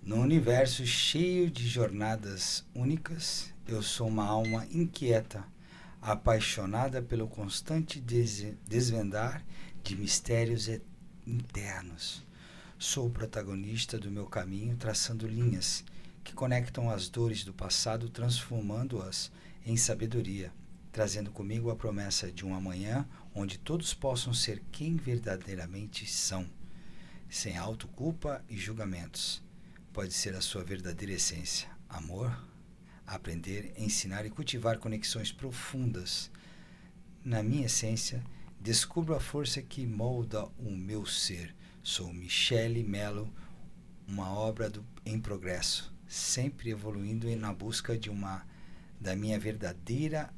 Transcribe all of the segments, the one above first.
No universo cheio de jornadas únicas, eu sou uma alma inquieta, apaixonada pelo constante desvendar de mistérios internos. Sou o protagonista do meu caminho, traçando linhas que conectam as dores do passado, transformando-as em sabedoria, trazendo comigo a promessa de um amanhã onde todos possam ser quem verdadeiramente são, sem autoculpa e julgamentos. Pode ser a sua verdadeira essência: amor, aprender, ensinar e cultivar conexões profundas. Na minha essência, descubro a força que molda o meu ser. Sou Michele Melo, uma obra em progresso, sempre evoluindo e na busca da minha verdadeira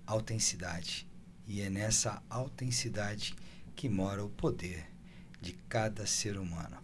autenticidade. E é nessa autenticidade que mora o poder de cada ser humano.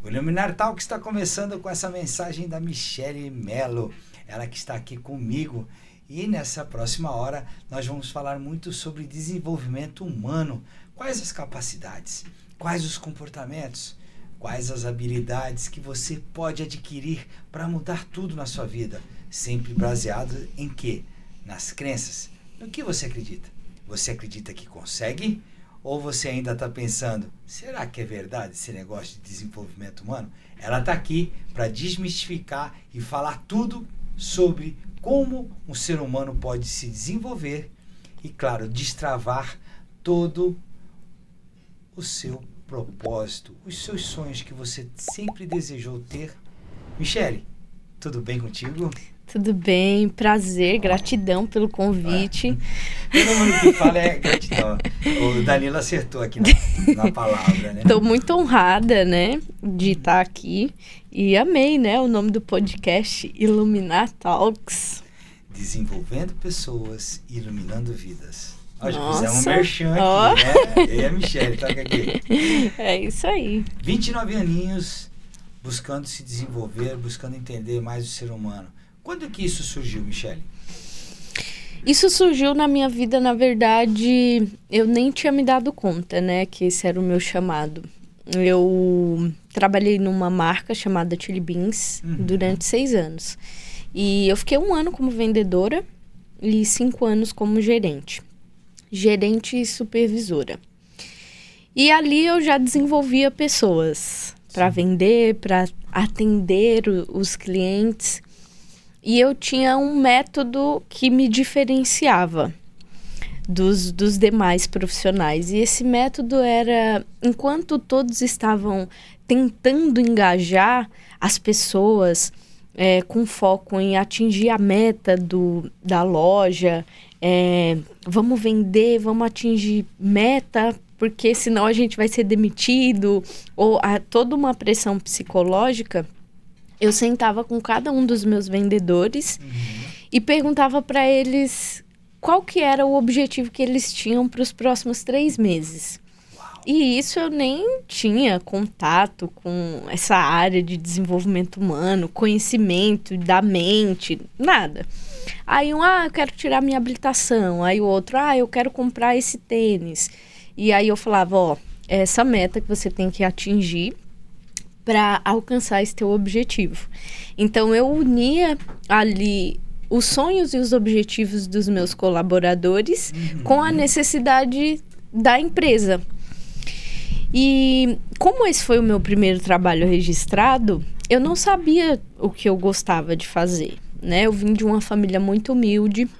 O Iluminar Talk está começando com essa mensagem da Michele Melo, ela que está aqui comigo. E nessa próxima hora nós vamos falar muito sobre desenvolvimento humano. Quais as capacidades, quais os comportamentos, quais as habilidades que você pode adquirir para mudar tudo na sua vida, sempre baseado em quê? Nas crenças. No que você acredita? Você acredita que consegue? Ou você ainda está pensando, será que é verdade esse negócio de desenvolvimento humano? Ela está aqui para desmistificar e falar tudo sobre como um ser humano pode se desenvolver e, claro, destravar todo o seu propósito, os seus sonhos que você sempre desejou ter. Michele, tudo bem contigo? Tudo bem, prazer, gratidão pelo convite. Todo mundo que fala é gratidão. O Danilo acertou aqui na palavra, né? Estou muito honrada, né, de estar aqui e amei, né, o nome do podcast Iluminar Talks. Desenvolvendo pessoas, iluminando vidas. Já Nossa. fizemos um merchan aqui, né? E a Michele, toca aqui. É isso aí. 29 aninhos, buscando se desenvolver, buscando entender mais o ser humano. Quando que isso surgiu, Michele? Isso surgiu na minha vida, na verdade, eu nem tinha me dado conta, né, que esse era o meu chamado. Eu trabalhei numa marca chamada Chili Beans durante 6 anos. E eu fiquei 1 ano como vendedora e 5 anos como gerente. Gerente e supervisora. E ali eu já desenvolvia pessoas para vender, para atender os clientes. E eu tinha um método que me diferenciava dos demais profissionais. E esse método era, enquanto todos estavam tentando engajar as pessoas com foco em atingir a meta da loja, vamos vender, vamos atingir meta, porque senão a gente vai ser demitido, ou toda uma pressão psicológica. Eu sentava com cada um dos meus vendedores e perguntava para eles qual que era o objetivo que eles tinham para os próximos 3 meses. Uau. E isso eu nem tinha contato com essa área de desenvolvimento humano, conhecimento da mente, nada. Aí eu quero tirar minha habilitação. Aí o outro, eu quero comprar esse tênis. E aí eu falava, essa meta que você tem que atingir para alcançar esse teu objetivo. Então, eu unia ali os sonhos e os objetivos dos meus colaboradores com a necessidade da empresa. E como esse foi o meu primeiro trabalho registrado, eu não sabia o que eu gostava de fazer, né? Eu vim de uma família muito humilde.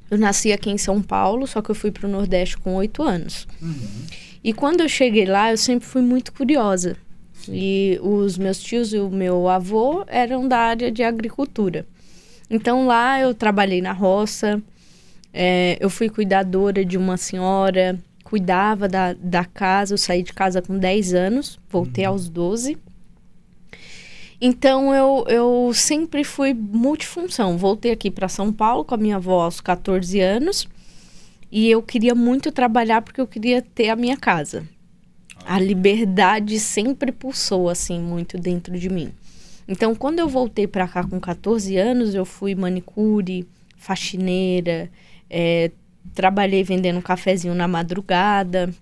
Eu nasci aqui em São Paulo, só que eu fui para o Nordeste com 8 anos. E quando eu cheguei lá, eu sempre fui muito curiosa. E os meus tios e o meu avô eram da área de agricultura. Então lá eu trabalhei na roça, eu fui cuidadora de uma senhora, cuidava da casa. Eu saí de casa com 10 anos, voltei aos 12. Então eu sempre fui multifunção. Voltei aqui para São Paulo com a minha avó aos 14 anos e eu queria muito trabalhar porque eu queria ter a minha casa. A liberdade sempre pulsou, assim, muito dentro de mim. Então, quando eu voltei para cá com 14 anos, eu fui manicure, faxineira, trabalhei vendendo um cafezinho na madrugada.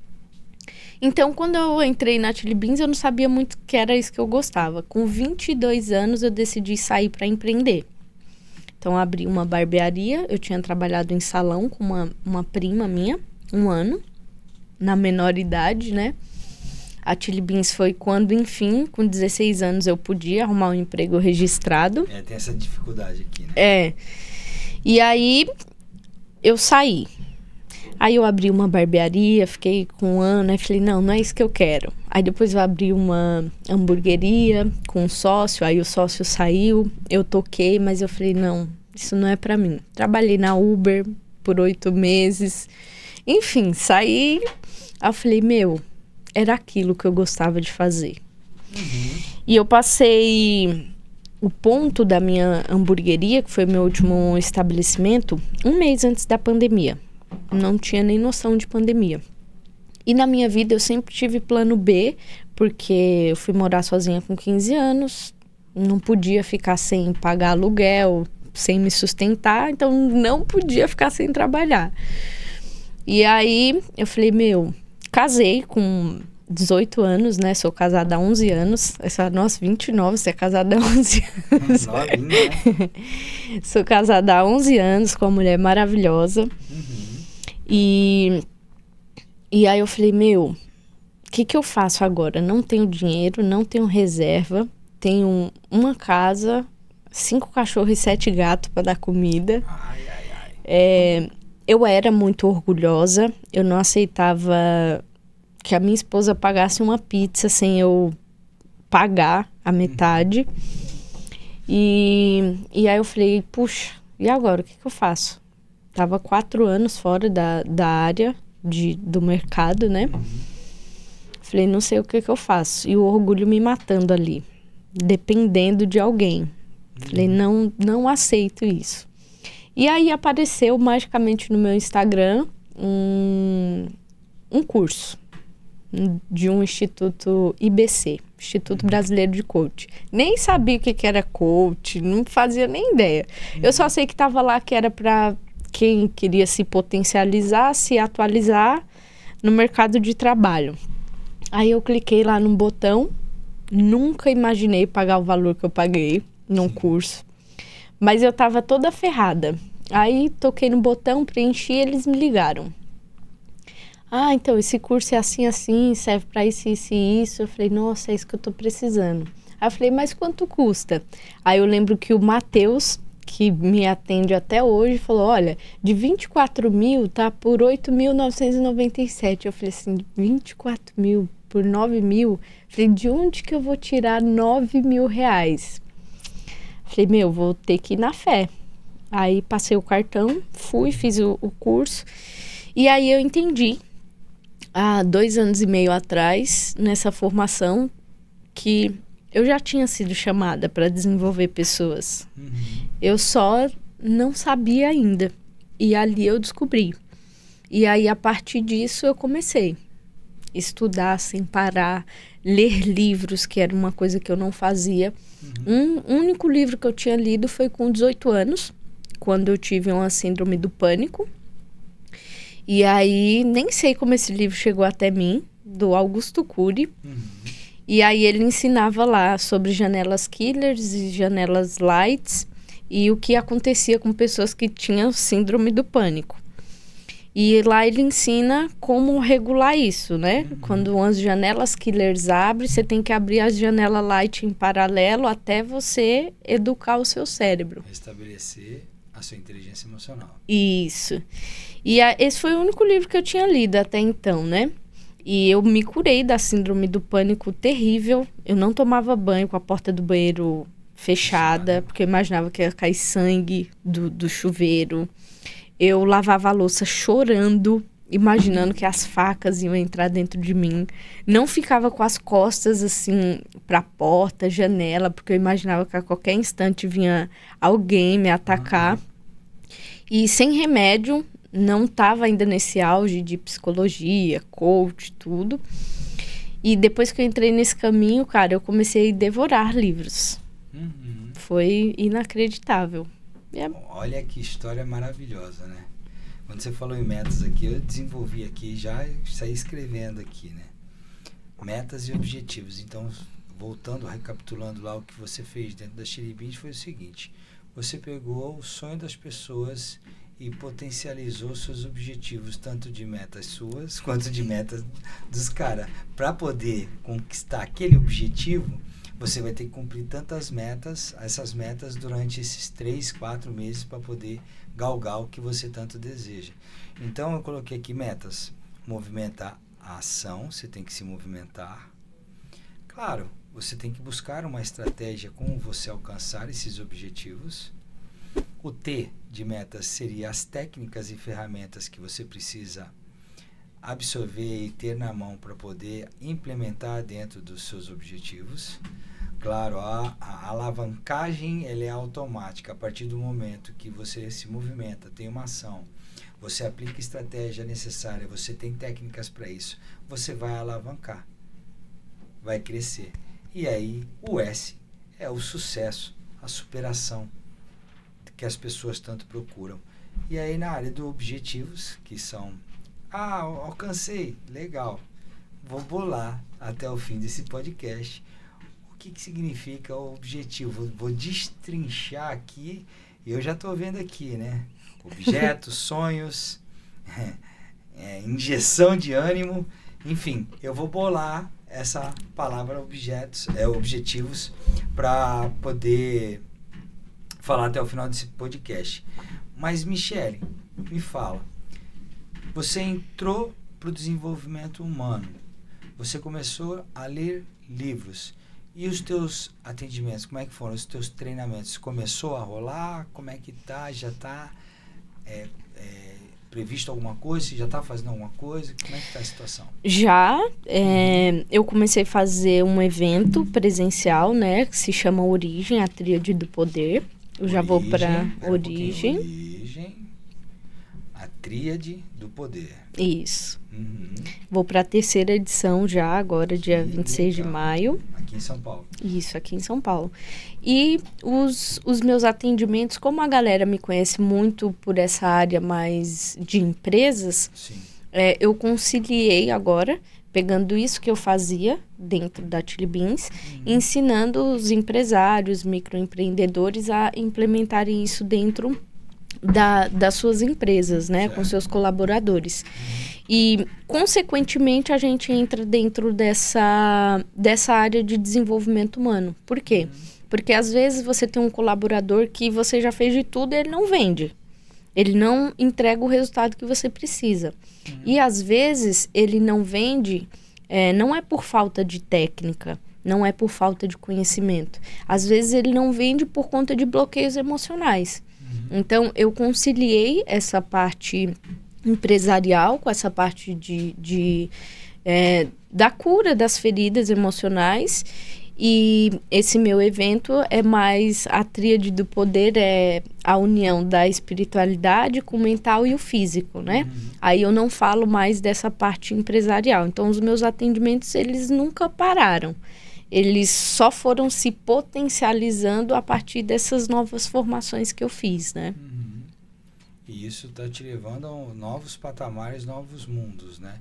Então, quando eu entrei na Chili Beans, eu não sabia muito que era isso que eu gostava. Com 22 anos, eu decidi sair para empreender. Então, abri uma barbearia. Eu tinha trabalhado em salão com uma prima minha, 1 ano, na menor idade, né? A Chili Beans foi quando, enfim, com 16 anos, eu podia arrumar um emprego registrado. Tem essa dificuldade aqui, né? E aí, eu saí. Aí eu abri uma barbearia, fiquei com 1 ano, aí falei, não é isso que eu quero. Aí depois eu abri uma hamburgueria com um sócio, aí o sócio saiu, eu toquei, mas eu falei, não, isso não é pra mim. Trabalhei na Uber por 8 meses, enfim, saí, aí eu falei, era aquilo que eu gostava de fazer. E eu passei o ponto da minha hamburgueria, que foi meu último estabelecimento, 1 mês antes da pandemia. Não tinha nem noção de pandemia. E na minha vida eu sempre tive plano B, porque eu fui morar sozinha com 15 anos, não podia ficar sem pagar aluguel, sem me sustentar, então não podia ficar sem trabalhar. E aí eu falei, casei com 18 anos, né? Sou casada há 11 anos. Nossa, 29, você é casada há 11 anos. Novinha, né? Sou casada há 11 anos com uma mulher maravilhosa. E aí eu falei, o que eu faço agora? Não tenho dinheiro, não tenho reserva, tenho uma casa, 5 cachorros e 7 gatos para dar comida. Eu era muito orgulhosa, eu não aceitava que a minha esposa pagasse uma pizza sem eu pagar a metade. E aí eu falei, puxa, e agora? O que eu faço? Tava 4 anos fora da área do mercado, né? Falei, não sei o que eu faço. E o orgulho me matando ali, dependendo de alguém. Falei, não aceito isso. E aí apareceu magicamente no meu Instagram um curso de um instituto IBC, Instituto Brasileiro de Coach. Nem sabia o que era coach, não fazia nem ideia. Eu só sei que estava lá que era para quem queria se potencializar, se atualizar no mercado de trabalho. Aí eu cliquei lá num botão, nunca imaginei pagar o valor que eu paguei num curso, mas eu tava toda ferrada. Aí toquei no botão, preenchi e eles me ligaram. Então esse curso é assim, serve para isso, isso e isso. Eu falei, nossa, é isso que eu tô precisando. Aí eu falei, mas quanto custa? Aí eu lembro que o Matheus, que me atende até hoje, falou, olha, de 24 mil tá por 8.997. Eu falei assim, 24 mil por 9 mil? Falei, de onde que eu vou tirar 9 mil reais? Falei, vou ter que ir na fé. Aí passei o cartão, fiz o curso. E aí eu entendi, há 2 anos e meio atrás, nessa formação, que eu já tinha sido chamada para desenvolver pessoas. Eu só não sabia ainda. E ali eu descobri. E aí, a partir disso, eu comecei a estudar sem parar, ler livros, que era uma coisa que eu não fazia. Um único livro que eu tinha lido foi com 18 anos, quando eu tive uma síndrome do pânico. E aí, nem sei como esse livro chegou até mim, do Augusto Cury. E aí ele ensinava lá sobre janelas killers e janelas lights e o que acontecia com pessoas que tinham síndrome do pânico. E lá ele ensina como regular isso, né? Quando as janelas killers abrem, você tem que abrir as janelas light em paralelo até você educar o seu cérebro. Restabelecer a sua inteligência emocional. Isso. E esse foi o único livro que eu tinha lido até então, né? E eu me curei da síndrome do pânico terrível. Eu não tomava banho com a porta do banheiro fechada, porque eu imaginava que ia cair sangue do chuveiro. Eu lavava a louça chorando, imaginando que as facas iam entrar dentro de mim. Não ficava com as costas, assim, pra porta, janela, porque eu imaginava que a qualquer instante vinha alguém me atacar. E sem remédio, não estava ainda nesse auge de psicologia, coach, tudo. E depois que eu entrei nesse caminho, cara, eu comecei a devorar livros. Foi inacreditável. Olha que história maravilhosa, né? Quando você falou em metas aqui, eu desenvolvi aqui, já saí escrevendo aqui, né? metas e objetivos. Então, voltando, recapitulando lá o que você fez dentro da Chili Beans, foi o seguinte: você pegou o sonho das pessoas e potencializou seus objetivos, tanto de metas suas quanto de metas dos caras. Para poder conquistar aquele objetivo, você vai ter que cumprir tantas metas, essas metas durante esses 3, 4 meses para poder galgar o que você tanto deseja. Então eu coloquei aqui metas: movimentar a ação, você tem que se movimentar. Claro, você tem que buscar uma estratégia como você alcançar esses objetivos. O T de metas seria as técnicas e ferramentas que você precisa absorver e ter na mão para poder implementar dentro dos seus objetivos. Claro, a alavancagem ela é automática. A partir do momento que você se movimenta, tem uma ação, você aplica a estratégia necessária, você tem técnicas para isso, você vai alavancar, vai crescer. E aí o S é o sucesso, a superação que as pessoas tanto procuram. E aí na área dos objetivos, que são, alcancei, legal, vou bolar até o fim desse podcast o que significa o objetivo. Vou destrinchar aqui, eu já estou vendo aqui, né? Objetos, sonhos, injeção de ânimo, enfim, eu vou bolar essa palavra objetivos para poder falar até o final desse podcast. Mas, Michele, me fala, você entrou para o desenvolvimento humano, você começou a ler livros, e os teus atendimentos, como é que foram? Os teus treinamentos, começou a rolar? Como é que tá? Já está previsto alguma coisa? Você já está fazendo alguma coisa? Como é que está a situação? Já, eu comecei a fazer um evento presencial, né, que se chama Origem, a Tríade do Poder. Eu já vou para Origem. Origem, a Tríade do Poder. Isso. Vou para a terceira edição já, agora dia 26 de maio. Aqui em São Paulo. Isso, aqui em São Paulo. E os meus atendimentos, como a galera me conhece muito por essa área mais de empresas, eu conciliei agora, pegando isso que eu fazia dentro da Chili Beans, ensinando os empresários, microempreendedores a implementarem isso dentro das suas empresas, né, com seus colaboradores. E, consequentemente, a gente entra dentro dessa área de desenvolvimento humano. Por quê? Porque, às vezes, você tem um colaborador que você já fez de tudo e ele não vende. Ele não entrega o resultado que você precisa. E, às vezes, ele não vende, não é por falta de técnica, não é por falta de conhecimento. Às vezes, ele não vende por conta de bloqueios emocionais. Então, eu conciliei essa parte empresarial com essa parte da cura das feridas emocionais, e esse meu evento é mais a tríade do poder, é a união da espiritualidade com o mental e o físico, né? Aí eu não falo mais dessa parte empresarial. Então, os meus atendimentos, eles nunca pararam. Eles só foram se potencializando a partir dessas novas formações que eu fiz, né? E isso está te levando a novos patamares, novos mundos, né?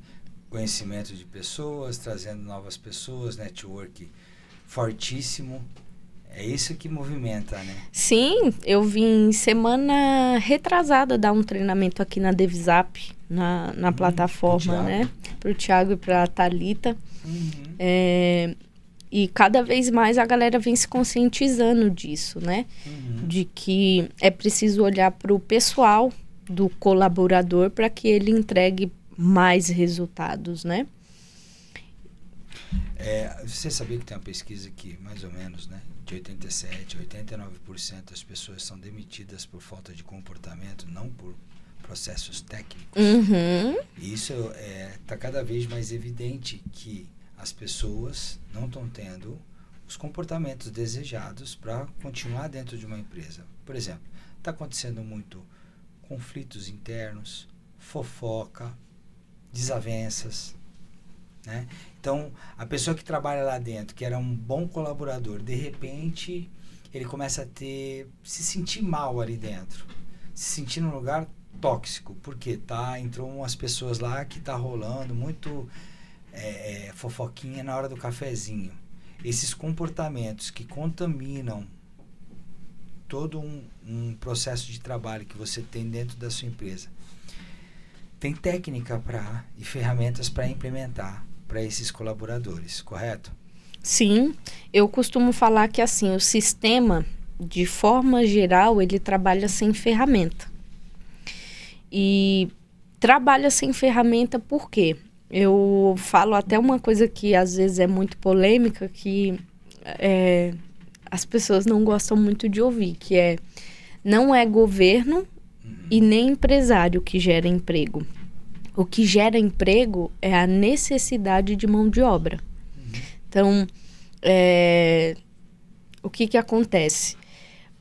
Conhecimento de pessoas, trazendo novas pessoas, network fortíssimo. É isso que movimenta, né? Sim, eu vim semana retrasada dar um treinamento aqui na Devisap, na plataforma, né? Para o Thiago e para a Thalita. E cada vez mais a galera vem se conscientizando disso, né? De que é preciso olhar para o pessoal do colaborador para que ele entregue mais resultados, né? Você sabia que tem uma pesquisa aqui, mais ou menos, né? De 87%, 89% das pessoas são demitidas por falta de comportamento, não por processos técnicos. E isso está cada vez mais evidente que as pessoas não estão tendo os comportamentos desejados para continuar dentro de uma empresa. Por exemplo, está acontecendo muito conflitos internos, fofoca, desavenças, né? Então, a pessoa que trabalha lá dentro, que era um bom colaborador, de repente, ele começa a se sentir mal ali dentro, se sentir num lugar tóxico, porque entrou umas pessoas lá que está rolando muito fofoquinha na hora do cafezinho. Esses comportamentos que contaminam todo um processo de trabalho que você tem dentro da sua empresa. Tem técnica e ferramentas para implementar para esses colaboradores, correto? Sim, eu costumo falar que assim, o sistema, de forma geral, ele trabalha sem ferramenta. E trabalha sem ferramenta por quê? Eu falo até uma coisa que às vezes é muito polêmica, que as pessoas não gostam muito de ouvir, que não é governo e nem empresário que gera emprego. O que gera emprego é a necessidade de mão de obra. Então, o que acontece?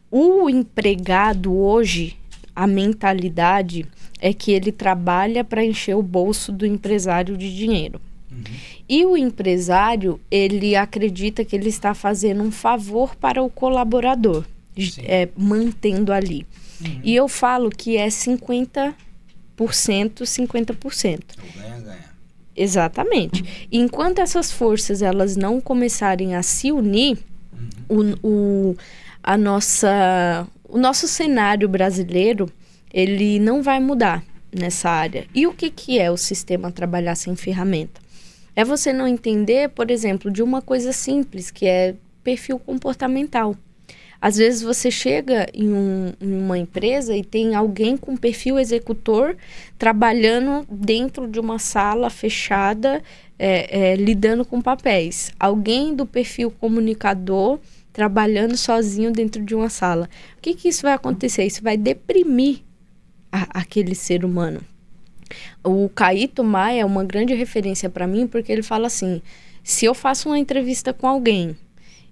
O empregado hoje, a mentalidade é que ele trabalha para encher o bolso do empresário de dinheiro. E o empresário, ele acredita que ele está fazendo um favor para o colaborador, mantendo ali. E eu falo que é 50%, 50%. Ganha. Exatamente. Enquanto essas forças elas não começarem a se unir, o nosso cenário brasileiro, ele não vai mudar nessa área. E o que é o sistema trabalhar sem ferramenta? É você não entender, por exemplo, de uma coisa simples, que é perfil comportamental. Às vezes você chega em uma empresa e tem alguém com perfil executor trabalhando dentro de uma sala fechada, lidando com papéis. Alguém do perfil comunicador trabalhando sozinho dentro de uma sala. O que isso vai acontecer? Isso vai deprimir aquele ser humano. O Caíto Maia é uma grande referência para mim, porque ele fala assim, se eu faço uma entrevista com alguém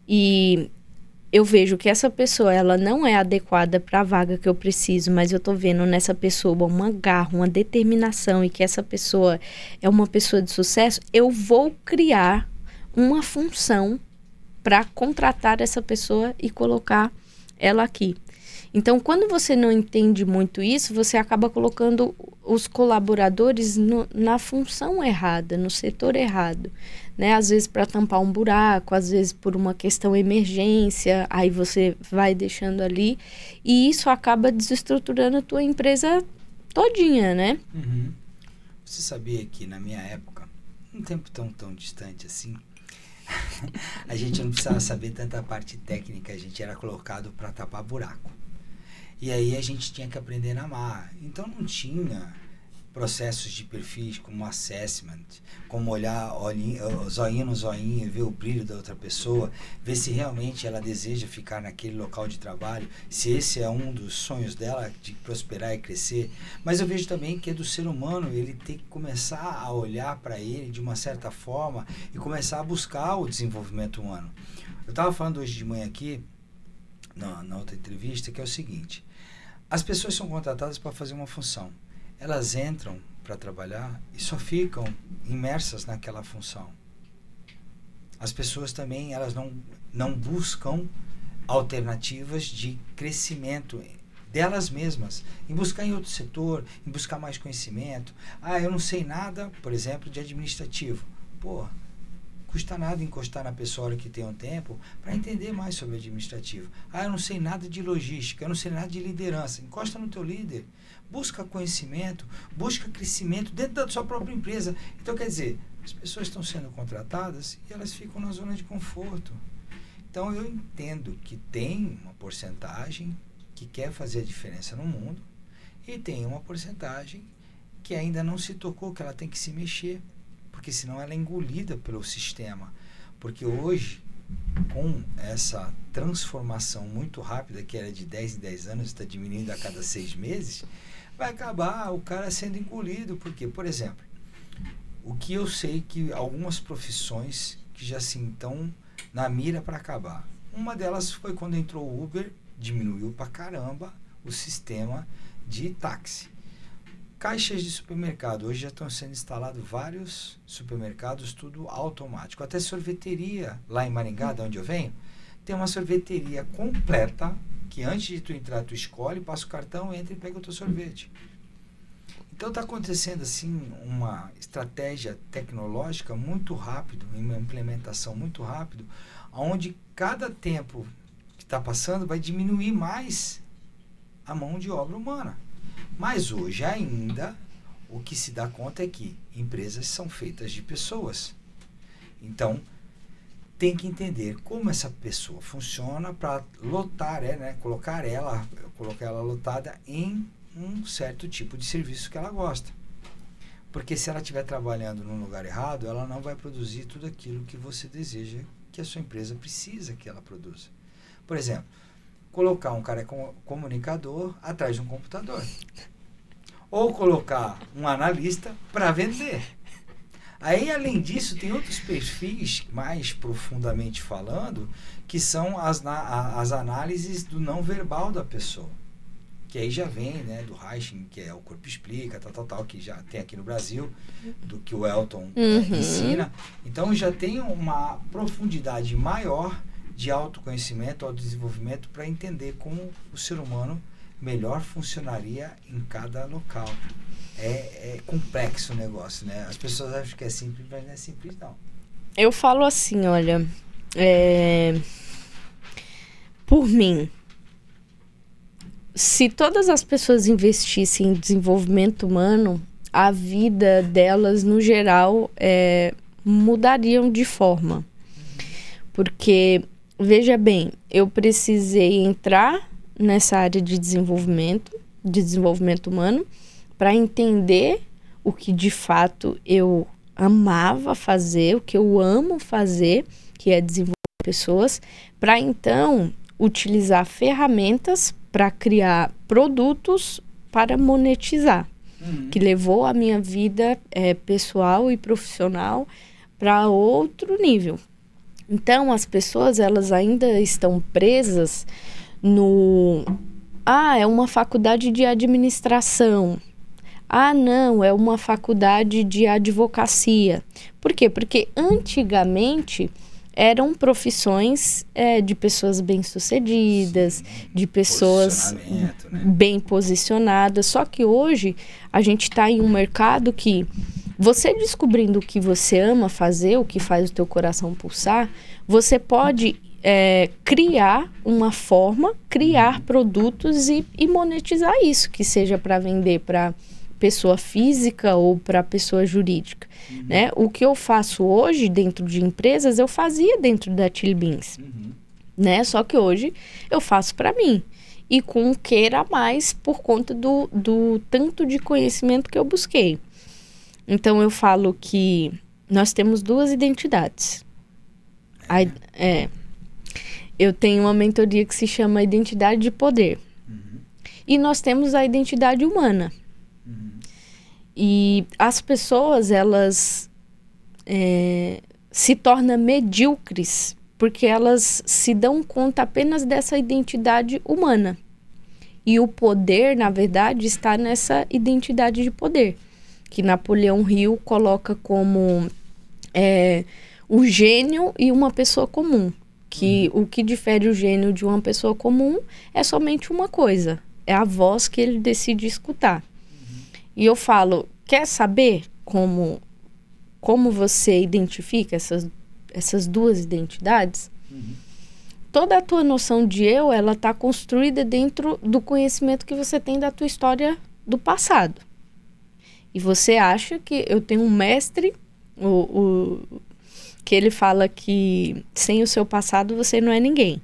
e eu vejo que essa pessoa ela não é adequada para a vaga que eu preciso, mas eu tô vendo nessa pessoa uma garra, uma determinação e que essa pessoa é uma pessoa de sucesso, eu vou criar uma função para contratar essa pessoa e colocar ela aqui. Então, quando você não entende muito isso, você acaba colocando os colaboradores na função errada, no setor errado, né? Às vezes para tampar um buraco, às vezes por uma questão emergência, aí você vai deixando ali e isso acaba desestruturando a tua empresa todinha, né? Você sabia que na minha época, um tempo tão distante assim, a gente não precisava saber tanta parte técnica, a gente era colocado para tapar buraco. E aí a gente tinha que aprender na marra. Então não tinha processos de perfis como assessment, como olhar zoinho no zoinho, ver o brilho da outra pessoa, ver se realmente ela deseja ficar naquele local de trabalho, se esse é um dos sonhos dela de prosperar e crescer. Mas eu vejo também que é do ser humano ele ter que começar a olhar para ele de uma certa forma e começar a buscar o desenvolvimento humano. Eu estava falando hoje de manhã aqui, na outra entrevista, que é o seguinte: as pessoas são contratadas para fazer uma função. Elas entram para trabalhar e só ficam imersas naquela função. As pessoas também, elas não buscam alternativas de crescimento delas mesmas, em buscar em outro setor, em buscar mais conhecimento. Eu não sei nada, por exemplo, de administrativo. Custa nada encostar na pessoa que tem um tempo para entender mais sobre administrativo. Eu não sei nada de logística, eu não sei nada de liderança. Encosta no teu líder, busca conhecimento, busca crescimento dentro da sua própria empresa. Então, quer dizer, as pessoas estão sendo contratadas e elas ficam na zona de conforto. Então, eu entendo que tem uma porcentagem que quer fazer a diferença no mundo e tem uma porcentagem que ainda não se tocou, que ela tem que se mexer, porque senão ela é engolida pelo sistema. Porque hoje, com essa transformação muito rápida, que era de 10 em 10 anos, está diminuindo a cada 6 meses, vai acabar o cara sendo engolido. Porque, por exemplo, o que eu sei que algumas profissões que já se estão na mira para acabar. Uma delas foi quando entrou o Uber, diminuiu pra caramba o sistema de táxi. Caixas de supermercado, hoje já estão sendo instalados vários supermercados, tudo automático. Até sorveteria, lá em Maringá, de onde eu venho, tem uma sorveteria completa, que antes de tu entrar, tu escolhe, passa o cartão, entra e pega o teu sorvete. Então está acontecendo assim uma estratégia tecnológica muito rápido, uma implementação muito rápido, onde cada tempo que está passando vai diminuir mais a mão de obra humana. Mas hoje ainda o que se dá conta é que empresas são feitas de pessoas. Então tem que entender como essa pessoa funciona para lotar, colocar ela lotada em um certo tipo de serviço que ela gosta. Porque se ela estiver trabalhando num lugar errado, ela não vai produzir tudo aquilo que você deseja que a sua empresa precisa que ela produza. Por exemplo, colocar um cara comunicador atrás de um computador. Ou colocar um analista para vender. Aí, além disso, tem outros perfis, mais profundamente falando, que são as análises do não verbal da pessoa. Que aí já vem, né, do Reich, que é o Corpo Explica, tal, que já tem aqui no Brasil, do que o Elton ensina. Então, já tem uma profundidade maior de autoconhecimento, autodesenvolvimento, para entender como o ser humano melhor funcionaria em cada local. É complexo o negócio, né? As pessoas acham que é simples, mas não é simples, não. Eu falo assim, olha, por mim, se todas as pessoas investissem em desenvolvimento humano, a vida delas, no geral, mudariam de forma. Porque, veja bem, eu precisei entrar nessa área de desenvolvimento humano, para entender o que de fato eu amava fazer, o que eu amo fazer, que é desenvolver pessoas, para então utilizar ferramentas para criar produtos para monetizar, que levou a minha vida pessoal e profissional para outro nível. Então, as pessoas, elas ainda estão presas no... é uma faculdade de administração. Não, é uma faculdade de advocacia. Por quê? Porque antigamente eram profissões de pessoas bem-sucedidas, de pessoas bem posicionadas. Só que hoje a gente está em um mercado que você descobrindo o que você ama fazer, o que faz o teu coração pulsar, você pode criar uma forma, criar produtos e monetizar isso, que seja para vender para pessoa física ou para pessoa jurídica, né? O que eu faço hoje dentro de empresas, eu fazia dentro da Chili Beans, né? Só que hoje eu faço para mim e com queira mais por conta do tanto de conhecimento que eu busquei. Então eu falo que nós temos duas identidades. Eu tenho uma mentoria que se chama Identidade de Poder. E nós temos a identidade humana. E as pessoas, elas se tornam medíocres porque elas se dão conta apenas dessa identidade humana. E o poder, na verdade, está nessa identidade de poder, que Napoleão Hill coloca como o gênio e uma pessoa comum. Que o que difere o gênio de uma pessoa comum é somente uma coisa, é a voz que ele decide escutar. E eu falo, quer saber como você identifica essas duas identidades? Toda a tua noção de eu, ela está construída dentro do conhecimento que você tem da tua história do passado. E você acha que eu tenho um mestre, que ele fala que sem o seu passado você não é ninguém.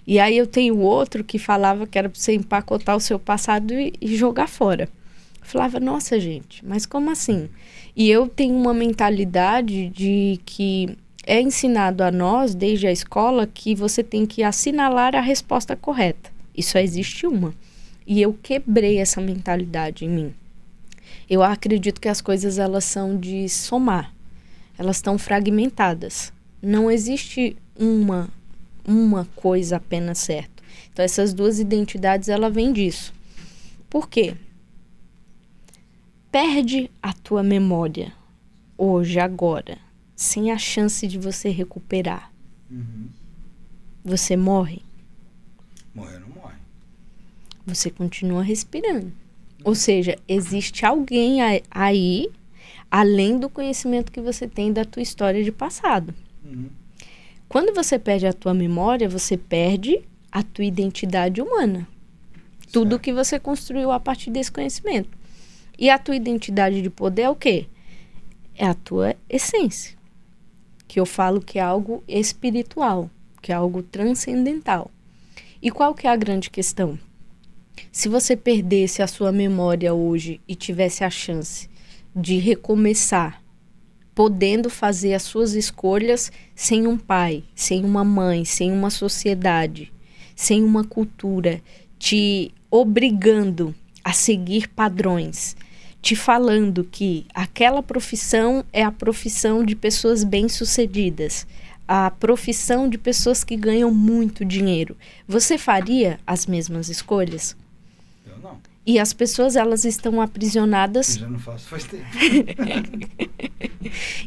E aí eu tenho outro que falava que era para você empacotar o seu passado e jogar fora. Eu falava, nossa gente, mas como assim? E eu tenho uma mentalidade de que é ensinado a nós, desde a escola, que você tem que assinalar a resposta correta. E só existe uma. E eu quebrei essa mentalidade em mim. Eu acredito que as coisas, elas são de somar. Elas estão fragmentadas. Não existe uma coisa apenas certa. Então, essas duas identidades, ela vem disso. Por quê? Perde a tua memória hoje, agora, sem a chance de você recuperar. Você morre? Morrer não morre. Você continua respirando. Ou seja, existe alguém aí, além do conhecimento que você tem da tua história de passado. Uhum. Quando você perde a tua memória, você perde a tua identidade humana. Tudo Certo. que você construiu a partir desse conhecimento. E a tua identidade de poder é o quê? É a tua essência. Que eu falo que é algo espiritual, que é algo transcendental. E qual que é a grande questão? Se você perdesse a sua memória hoje e tivesse a chance de recomeçar, podendo fazer as suas escolhas sem um pai, sem uma mãe, sem uma sociedade, sem uma cultura, te obrigando a seguir padrões, te falando que aquela profissão é a profissão de pessoas bem-sucedidas, a profissão de pessoas que ganham muito dinheiro, você faria as mesmas escolhas? Eu não. E as pessoas, elas estão aprisionadas. Eu já não faço faz tempo.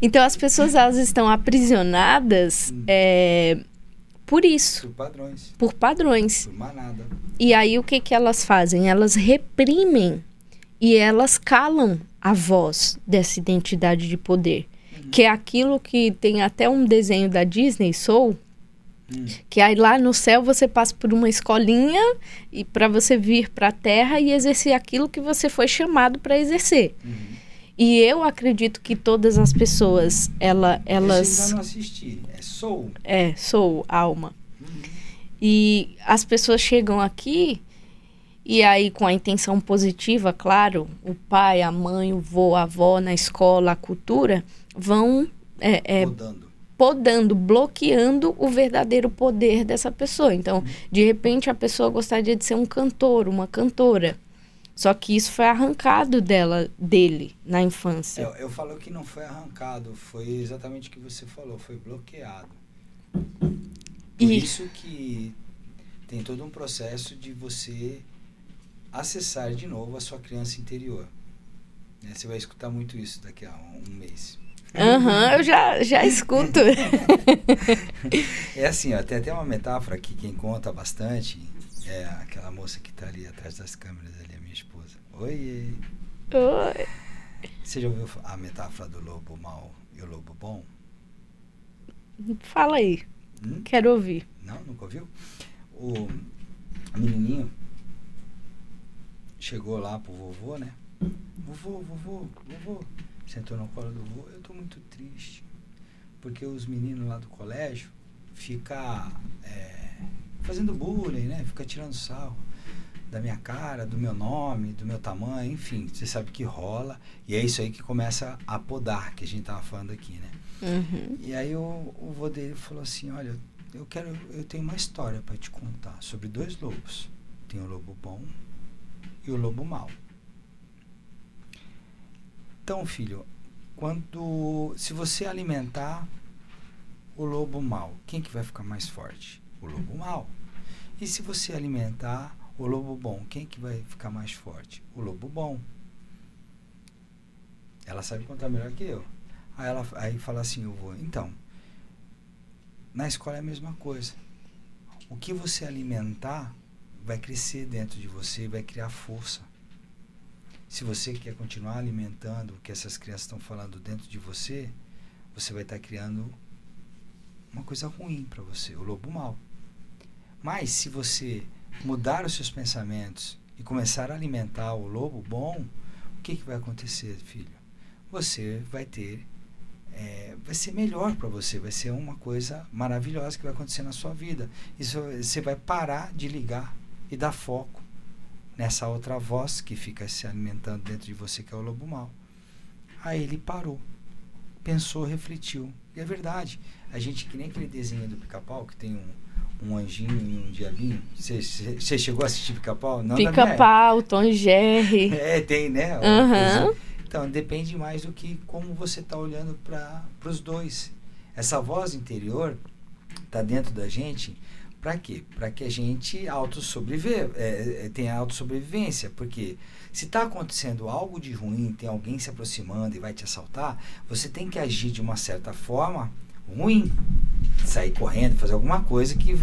Então, as pessoas, elas estão aprisionadas por isso. Por padrões. Por padrões. Por manada. E aí, o que que elas fazem? Elas reprimem e elas calam a voz dessa identidade de poder. Que é aquilo que tem até um desenho da Disney, Soul, que aí lá no céu você passa por uma escolinha e para você vir para a Terra e exercer aquilo que você foi chamado para exercer. E eu acredito que todas as pessoas, elas... Eu ainda não assisti. É Soul? Soul, alma. E as pessoas chegam aqui e aí com a intenção positiva, claro, o pai, a mãe, o vô, a avó, na escola, a cultura, vão podando, bloqueando o verdadeiro poder dessa pessoa. Então, de repente, a pessoa gostaria de ser um cantor, uma cantora. Só que isso foi arrancado dele na infância. Eu falo que não foi arrancado, foi exatamente o que você falou, foi bloqueado. Por isso que tem todo um processo de você acessar de novo a sua criança interior. Você vai escutar muito isso daqui a um mês. Eu já escuto. É assim, ó, tem até uma metáfora que quem conta bastante é aquela moça que está ali atrás das câmeras, ali, a minha esposa. Oi. Você já ouviu a metáfora do lobo mau e o lobo bom? Fala aí. Quero ouvir. Não? Nunca ouviu? O menininho chegou lá pro vovô, né? Vovô. Sentou no colo do vô. Eu tô muito triste. Porque os meninos lá do colégio ficam fazendo bullying, né? Fica tirando sarro da minha cara, do meu nome, do meu tamanho, enfim. Você sabe que rola. E é isso aí que começa a podar, que a gente tava falando aqui, né? E aí o vô dele falou assim, olha, eu tenho uma história para te contar sobre 2 lobos. Tem o lobo bom e o lobo mau. Então, filho, se você alimentar o lobo mau, quem que vai ficar mais forte? O lobo mau. E se você alimentar o lobo bom, quem que vai ficar mais forte? O lobo bom. Ela sabe contar melhor que eu. Aí fala assim, eu vou. Então, na escola é a mesma coisa. O que você alimentar vai crescer dentro de você, vai criar força. Se você quer continuar alimentando o que essas crianças estão falando dentro de você, você vai estar criando uma coisa ruim para você, o lobo mau. Mas se você mudar os seus pensamentos e começar a alimentar o lobo bom, o que vai acontecer, filho? Você vai ter, vai ser melhor para você, vai ser uma coisa maravilhosa que vai acontecer na sua vida. Isso, você vai parar de ligar e dar foco nessa outra voz que fica se alimentando dentro de você, que é o lobo mau. Aí ele parou, pensou, refletiu. E é verdade. A gente, que nem aquele desenho do Pica-Pau, que tem um anjinho e um diabinho. Você chegou a assistir Pica-Pau? Pica-Pau, Tom e Jerry. Tem, né? Então, depende mais do que como você está olhando para os dois. Essa voz interior está dentro da gente. Para quê? Para que a gente tenha autossobrevivência. Porque se está acontecendo algo de ruim, tem alguém se aproximando e vai te assaltar, você tem que agir de uma certa forma ruim. Sair correndo, fazer alguma coisa que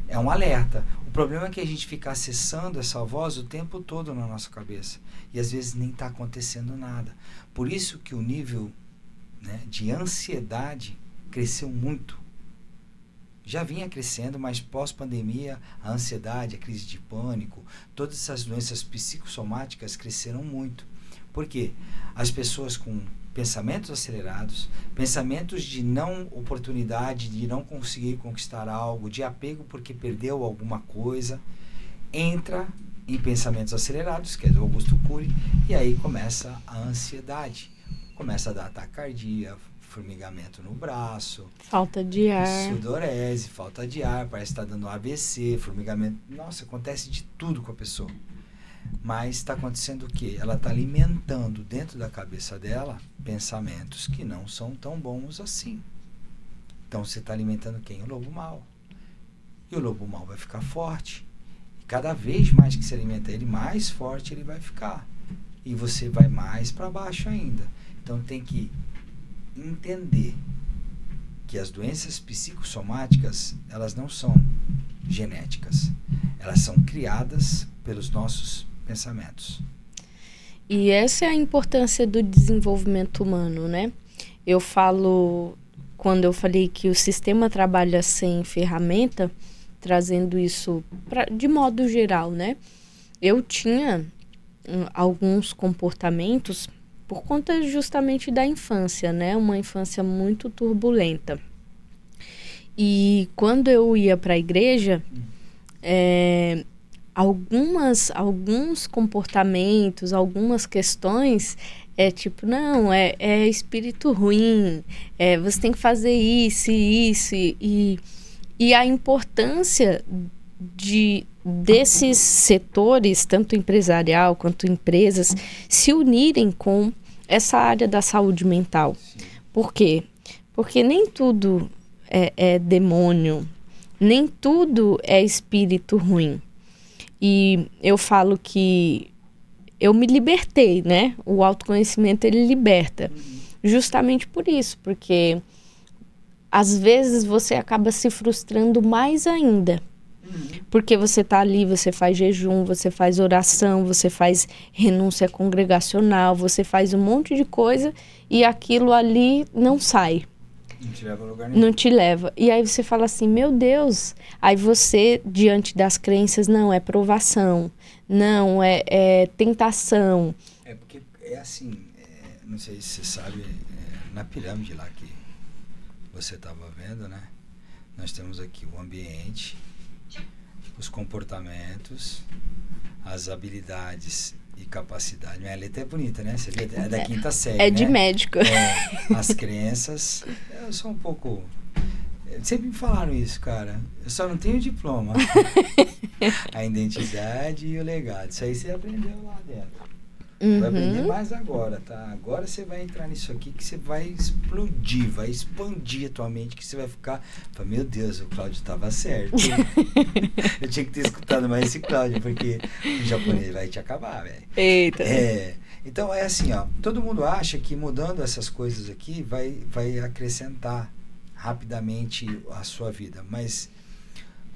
é um alerta. O problema é que a gente fica acessando essa voz o tempo todo na nossa cabeça. E às vezes nem está acontecendo nada. Por isso que o nível, né, de ansiedade cresceu muito. Já vinha crescendo, mas pós-pandemia, a ansiedade, a crise de pânico, todas essas doenças psicossomáticas cresceram muito. Por quê? As pessoas com pensamentos acelerados, pensamentos de não oportunidade, de não conseguir conquistar algo, de apego porque perdeu alguma coisa, entra em pensamentos acelerados, que é do Augusto Cury, e aí começa a ansiedade. Começa a dar taquicardia, formigamento no braço, falta de ar, sudorese, falta de ar, parece que está dando AVC, formigamento. Nossa, acontece de tudo com a pessoa. Mas está acontecendo o quê? Ela está alimentando dentro da cabeça dela pensamentos que não são tão bons assim. Então você está alimentando quem? O lobo mau. E o lobo mau vai ficar forte. E cada vez mais que você alimenta ele, mais forte ele vai ficar. E você vai mais para baixo ainda. Então tem que entender que as doenças psicossomáticas, elas não são genéticas. Elas são criadas pelos nossos pensamentos. E essa é a importância do desenvolvimento humano, né? Eu falo, quando eu falei que o sistema trabalha sem ferramenta, trazendo isso de modo geral, né? Eu tinha alguns comportamentos por conta justamente da infância, né? Uma infância muito turbulenta. E quando eu ia para a igreja, alguns comportamentos, algumas questões, tipo, não, é espírito ruim, você tem que fazer isso e isso. E a importância desses setores, tanto empresarial quanto empresas, se unirem com essa área da saúde mental. Sim. Por quê? Porque nem tudo é demônio, nem tudo é espírito ruim. E eu falo que eu me libertei, né? O autoconhecimento, ele liberta. Justamente por isso, porque às vezes você acaba se frustrando mais ainda. Porque você tá ali, você faz jejum, você faz oração, você faz renúncia congregacional, você faz um monte de coisa e aquilo ali não sai. Não te leva a lugar nenhum. Não te leva. E aí você fala assim, meu Deus. Aí você, diante das crenças, não, é provação. Não, é tentação. É porque é assim, não sei se você sabe, na pirâmide lá que você estava vendo, né? Nós temos aqui o ambiente, os comportamentos, as habilidades e capacidade. Minha letra é bonita, né? Você vê? É da quinta série, É né? de médico. As crenças. Eu sou um pouco... Sempre me falaram isso, cara. Eu só não tenho diploma. A identidade e o legado. Isso aí você aprendeu lá dentro. Vai aprender mais agora, tá? Agora você vai entrar nisso aqui que você vai explodir, vai expandir a tua mente, que você vai ficar... Fala, meu Deus, o Cláudio estava certo. Eu tinha que ter escutado mais esse Cláudio, porque o japonês vai te acabar, velho. Eita. Então é assim, ó. Todo mundo acha que mudando essas coisas aqui vai acrescentar rapidamente a sua vida, mas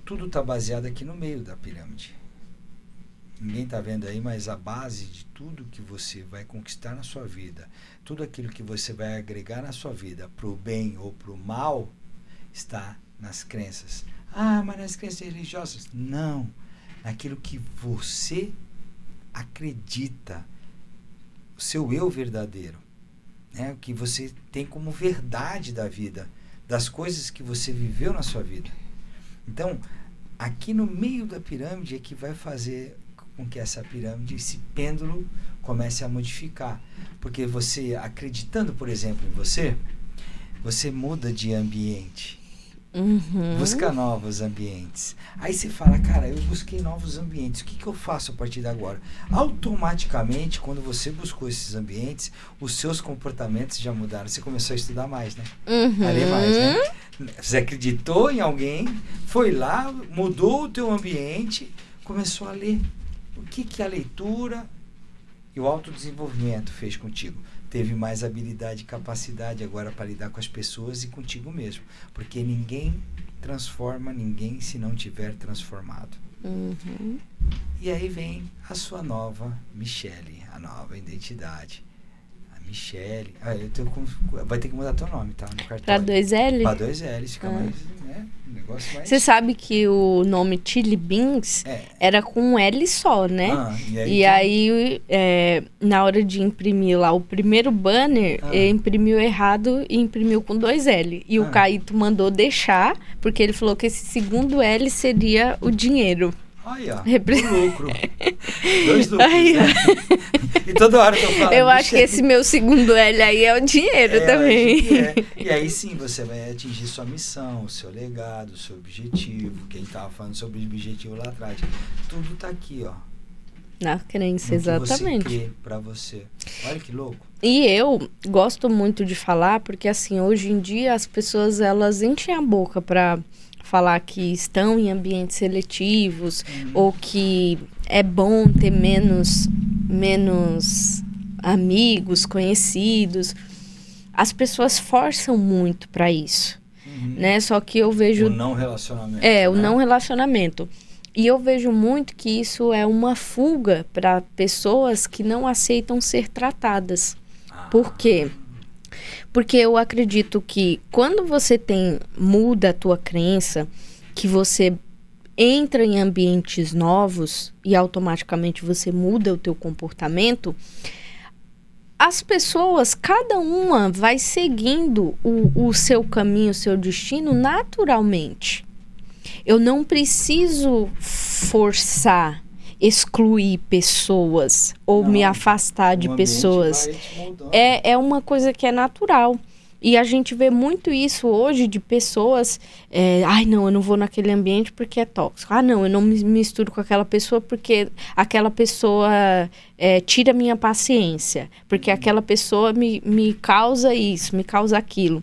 tudo está baseado aqui no meio da pirâmide. Ninguém está vendo aí, mas a base de tudo que você vai conquistar na sua vida, tudo aquilo que você vai agregar na sua vida, para o bem ou para o mal, está nas crenças. Ah, mas nas crenças religiosas? Não. Naquilo que você acredita, o seu eu verdadeiro, né? O que você tem como verdade da vida, das coisas que você viveu na sua vida. Então, aqui no meio da pirâmide é que vai fazer com que essa pirâmide, esse pêndulo, comece a modificar. Porque você, acreditando, por exemplo, em você, você muda de ambiente. Busca novos ambientes. Aí você fala, cara, eu busquei novos ambientes, o que eu faço a partir de agora? Automaticamente, quando você buscou esses ambientes, os seus comportamentos já mudaram. Você começou a estudar mais, né? A ler mais, né? Você acreditou em alguém, foi lá, mudou o teu ambiente, começou a ler. O que a leitura e o autodesenvolvimento fez contigo? Teve mais habilidade e capacidade agora para lidar com as pessoas e contigo mesmo. Porque ninguém transforma ninguém se não tiver transformado. Uhum. E aí vem a sua nova Michele, a nova identidade. A Michele. Vai ter que mudar teu nome, tá? No cartão. Pra 2L? Pra 2L, fica mais, né? Um negócio mais... Você sabe que o nome Chili Beans era com um L só, né? E aí, na hora de imprimir lá o primeiro banner, ele imprimiu errado e imprimiu com 2L. E o Caíto mandou deixar, porque ele falou que esse segundo L seria o dinheiro. Aí, ó, o lucro. 2 lucros, aí, né? E toda hora que eu falo... Eu acho que esse meu segundo L aí é o dinheiro também. E aí sim, você vai atingir sua missão, o seu legado, o seu objetivo. Quem estava falando sobre o objetivo lá atrás. Tudo tá aqui, ó. Na crença, exatamente. Que você crê pra você. Olha que louco. E eu gosto muito de falar, porque assim, hoje em dia as pessoas, elas enchem a boca pra... falar que estão em ambientes seletivos ou que é bom ter menos amigos, conhecidos. As pessoas forçam muito para isso, né? Só que eu vejo... O não relacionamento. O não relacionamento. E eu vejo muito que isso é uma fuga para pessoas que não aceitam ser tratadas. Por quê? Porque eu acredito que quando você muda a tua crença, que você entra em ambientes novos e automaticamente você muda o teu comportamento, as pessoas, cada uma vai seguindo o seu caminho, o seu destino naturalmente. Eu não preciso forçar, excluir pessoas ou me afastar de pessoas. É uma coisa que é natural. E a gente vê muito isso hoje de pessoas... não, eu não vou naquele ambiente porque é tóxico. Não, eu não me misturo com aquela pessoa porque aquela pessoa tira minha paciência. Porque aquela pessoa me causa isso, me causa aquilo.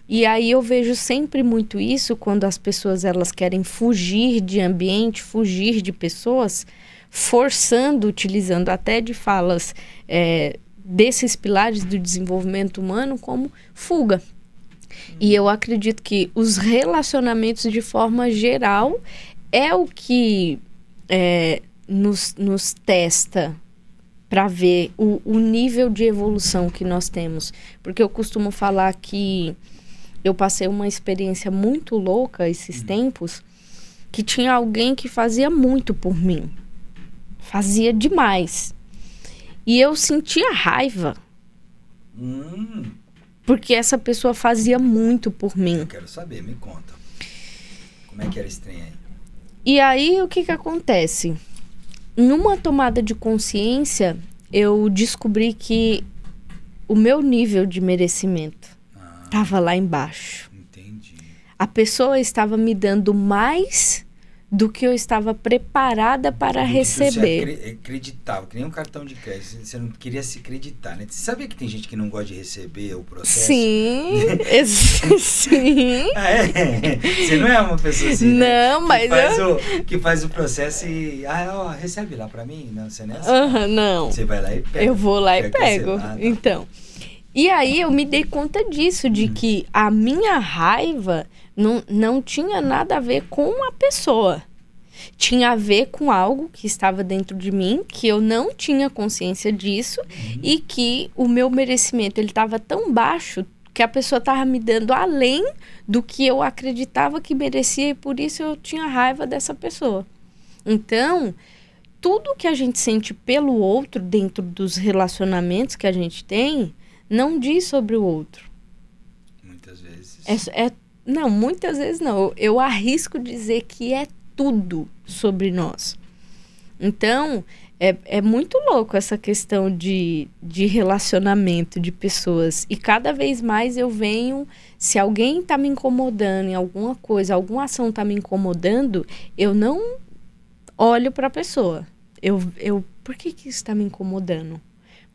E aí eu vejo sempre muito isso quando as pessoas elas querem fugir de ambiente, fugir de pessoas... forçando, utilizando até de falas desses pilares do desenvolvimento humano como fuga. E eu acredito que os relacionamentos, de forma geral, é o que nos testa para ver o nível de evolução que nós temos. Porque eu costumo falar que eu passei uma experiência muito louca esses tempos, que tinha alguém que fazia muito por mim. Fazia demais. E eu sentia raiva. Porque essa pessoa fazia muito por mim. Eu quero saber, me conta. Como é que era esse trem aí? E aí, o que acontece? Numa tomada de consciência, eu descobri que o meu nível de merecimento estava lá embaixo. Entendi. A pessoa estava me dando mais... do que eu estava preparada para receber. Você acreditava, que nem um cartão de crédito, você não queria se acreditar, né? Você sabia que tem gente que não gosta de receber o processo? Sim, sim. Você não é uma pessoa assim, não, né? mas que faz o processo e... recebe lá pra mim? Não, você não é assim. Não. Você vai lá e pega. Eu vou lá e pego. Então. E aí eu me dei conta disso, de que a minha raiva... Não tinha nada a ver com a pessoa. Tinha a ver com algo que estava dentro de mim, que eu não tinha consciência disso, e que o meu merecimento ele estava tão baixo que a pessoa estava me dando além do que eu acreditava que merecia, e por isso eu tinha raiva dessa pessoa. Então, tudo que a gente sente pelo outro dentro dos relacionamentos que a gente tem, não diz sobre o outro. Muitas vezes. Não, muitas vezes não. Eu arrisco dizer que é tudo sobre nós. Então, é muito louco essa questão de relacionamento de pessoas. E cada vez mais eu venho... Se alguém está me incomodando em alguma coisa, alguma ação está me incomodando, eu não olho para a pessoa. Por que isso está me incomodando?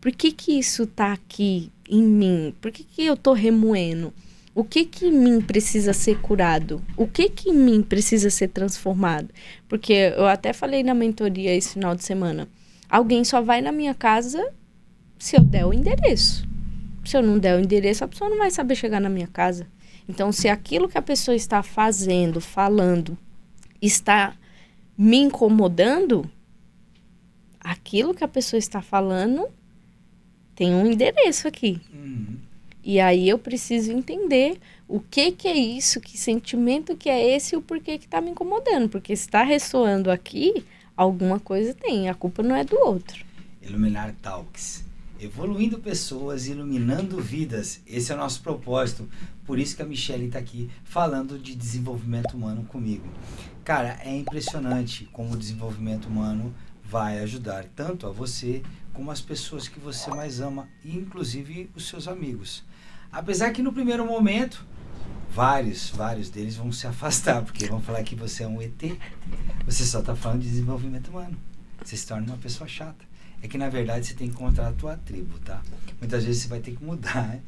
Por que isso está aqui em mim? Por que eu estou remoendo? O que em mim precisa ser curado? O que em mim precisa ser transformado? Porque eu até falei na mentoria esse final de semana. Alguém só vai na minha casa se eu der o endereço. Se eu não der o endereço, a pessoa não vai saber chegar na minha casa. Então, se aquilo que a pessoa está fazendo, falando, está me incomodando, aquilo que a pessoa está falando tem um endereço aqui. E aí eu preciso entender o que é isso, que sentimento que é esse e o porquê que está me incomodando. Porque se está ressoando aqui, alguma coisa tem. A culpa não é do outro. Iluminar Talks. Evoluindo pessoas, iluminando vidas. Esse é o nosso propósito. Por isso que a Michelle está aqui falando de desenvolvimento humano comigo. Cara, é impressionante como o desenvolvimento humano vai ajudar tanto a você como as pessoas que você mais ama, inclusive os seus amigos. Apesar que no primeiro momento, vários deles vão se afastar, porque vão falar que você é um ET. Você só está falando de desenvolvimento humano. Você se torna uma pessoa chata. É que, na verdade, você tem que encontrar a tua tribo, tá? Muitas vezes você vai ter que mudar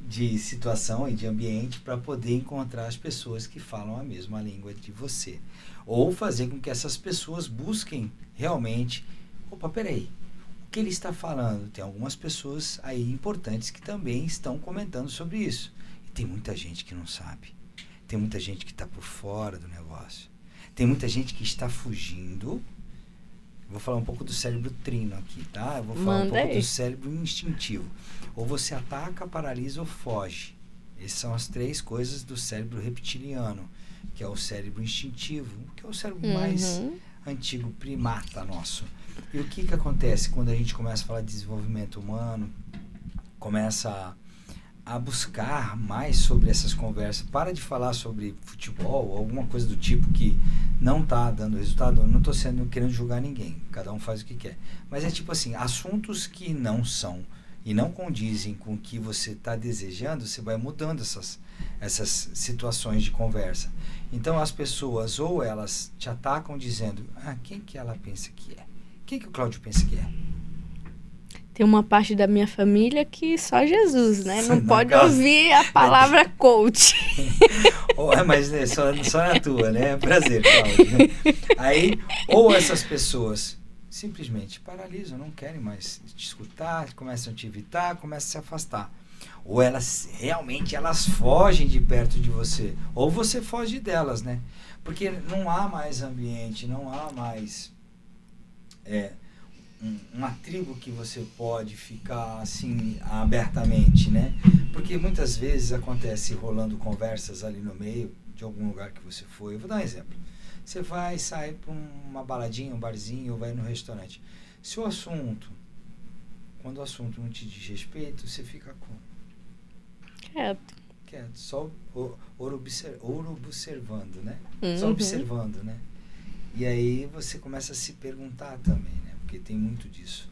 de situação e de ambiente para poder encontrar as pessoas que falam a mesma língua de você. Ou fazer com que essas pessoas busquem realmente... Opa, peraí. O que ele está falando? Tem algumas pessoas aí importantes que também estão comentando sobre isso. E tem muita gente que não sabe. Tem muita gente que está por fora do negócio. Tem muita gente que está fugindo. Vou falar um pouco do cérebro trino aqui, tá? Eu vou falar um pouco do cérebro instintivo. Ou você ataca, paralisa ou foge. Essas são as três coisas do cérebro reptiliano, que é o cérebro instintivo, que é o cérebro mais antigo, primata nosso. E o que acontece quando a gente começa a falar de desenvolvimento humano, começa a buscar mais sobre essas conversas, para de falar sobre futebol ou alguma coisa do tipo que não está dando resultado. Eu não estou querendo julgar ninguém, cada um faz o que quer. Mas é tipo assim, assuntos que não são e não condizem com o que você está desejando, você vai mudando essas situações de conversa. Então as pessoas ou elas te atacam dizendo, quem que ela pensa que é? Quem que o Cláudio pensa que é? Tem uma parte da minha família que só Jesus, né? Não pode ouvir a palavra coach. Mas né, só na tua, né? Prazer, Cláudio. Aí, ou essas pessoas simplesmente paralisam, não querem mais te escutar, começam a te evitar, começam a se afastar. Ou elas realmente fogem de perto de você. Ou você foge delas, né? Porque não há mais ambiente, não há mais... uma tribo que você pode ficar assim abertamente, né? Porque muitas vezes acontece rolando conversas ali no meio de algum lugar que você foi. Eu vou dar um exemplo. Você vai sair para uma baladinha, um barzinho, ou vai no restaurante. Se o assunto, quando o assunto não te diz respeito, você fica quieto, só observando, né? Só observando, né? E aí você começa a se perguntar também, né? Porque tem muito disso.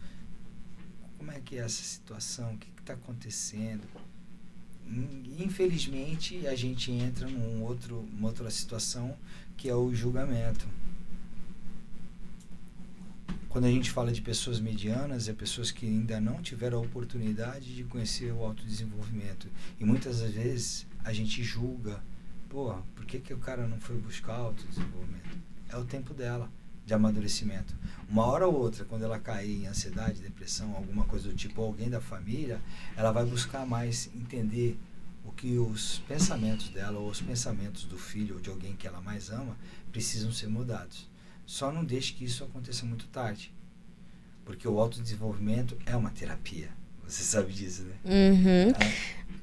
Como é que é essa situação? O que está acontecendo? Infelizmente, a gente entra uma outra situação, que é o julgamento. Quando a gente fala de pessoas medianas, é pessoas que ainda não tiveram a oportunidade de conhecer o autodesenvolvimento. E muitas das vezes a gente julga, por que o cara não foi buscar autodesenvolvimento? É o tempo dela de amadurecimento. Uma hora ou outra, quando ela cair em ansiedade, depressão, alguma coisa do tipo, ou alguém da família, ela vai buscar mais entender o que os pensamentos dela, ou os pensamentos do filho, ou de alguém que ela mais ama, precisam ser mudados. Só não deixe que isso aconteça muito tarde. Porque o autodesenvolvimento é uma terapia. Você sabe disso, né?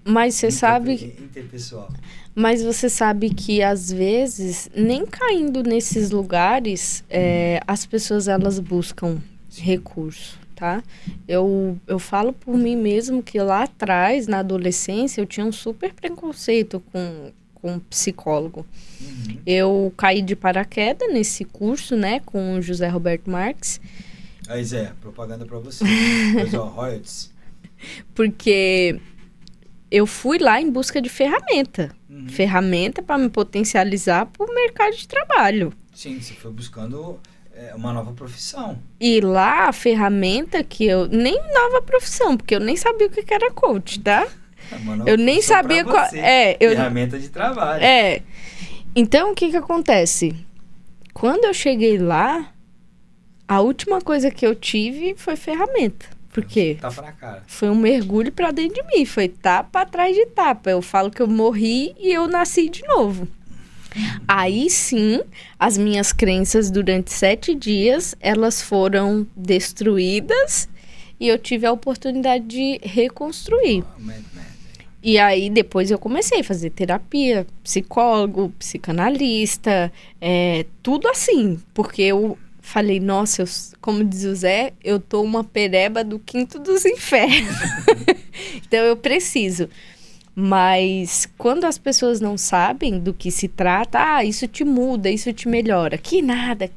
Mas você sabe... Interpessoal. Mas você sabe que, às vezes, nem caindo nesses lugares, as pessoas, elas buscam recurso, tá? Eu falo por mim mesmo que lá atrás, na adolescência, eu tinha um super preconceito com psicólogo. Eu caí de paraquedas nesse curso, né, com o José Roberto Marques. Aí, Zé, propaganda pra você. Pois, royalties. Porque eu fui lá em busca de ferramenta. Ferramenta para me potencializar para o mercado de trabalho. Sim, você foi buscando uma nova profissão. E lá a ferramenta que eu... Nem nova profissão, porque eu nem sabia o que era coach, tá? Eu nem sabia qual... Ferramenta de trabalho. Então, o que acontece? Quando eu cheguei lá, a última coisa que eu tive foi ferramenta. Porque tapa na cara. Foi um mergulho pra dentro de mim. Foi tapa atrás de tapa. Eu falo que eu morri e eu nasci de novo. Aí sim, as minhas crenças durante 7 dias, elas foram destruídas e eu tive a oportunidade de reconstruir. E aí depois eu comecei a fazer terapia, psicólogo, psicanalista, tudo assim, porque eu falei, nossa, como diz o Zé, eu tô uma pereba do quinto dos infernos. Então eu preciso. Mas quando as pessoas não sabem do que se trata, isso te muda, isso te melhora. Que nada,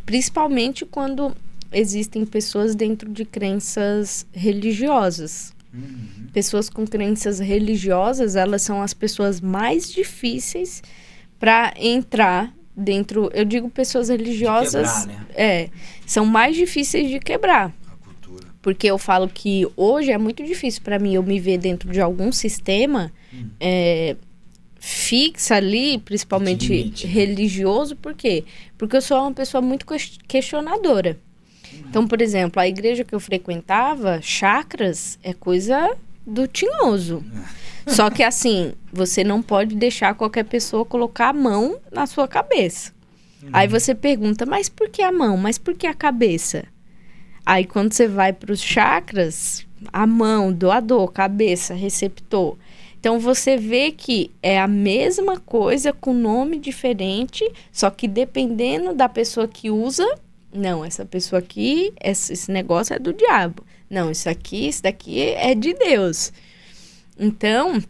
principalmente quando existem pessoas dentro de crenças religiosas. Pessoas com crenças religiosas, elas são as pessoas mais difíceis para entrar dentro. Eu digo pessoas religiosas, de quebrar, né? São mais difíceis de quebrar. A cultura. Porque eu falo que hoje é muito difícil para mim eu me ver dentro de algum sistema fixa ali, principalmente limite, né? religioso. Por quê? Porque eu sou uma pessoa muito questionadora. Então, por exemplo, a igreja que eu frequentava, chakras, é coisa do tinhoso. Só que assim, você não pode deixar qualquer pessoa colocar a mão na sua cabeça. Aí você pergunta, mas por que a mão? Mas por que a cabeça? Aí quando você vai para os chakras, a mão, doador, cabeça, receptor. Então você vê que é a mesma coisa com nome diferente, só que dependendo da pessoa que usa, não, essa pessoa aqui, esse negócio é do diabo. Não, isso daqui é de Deus. Então,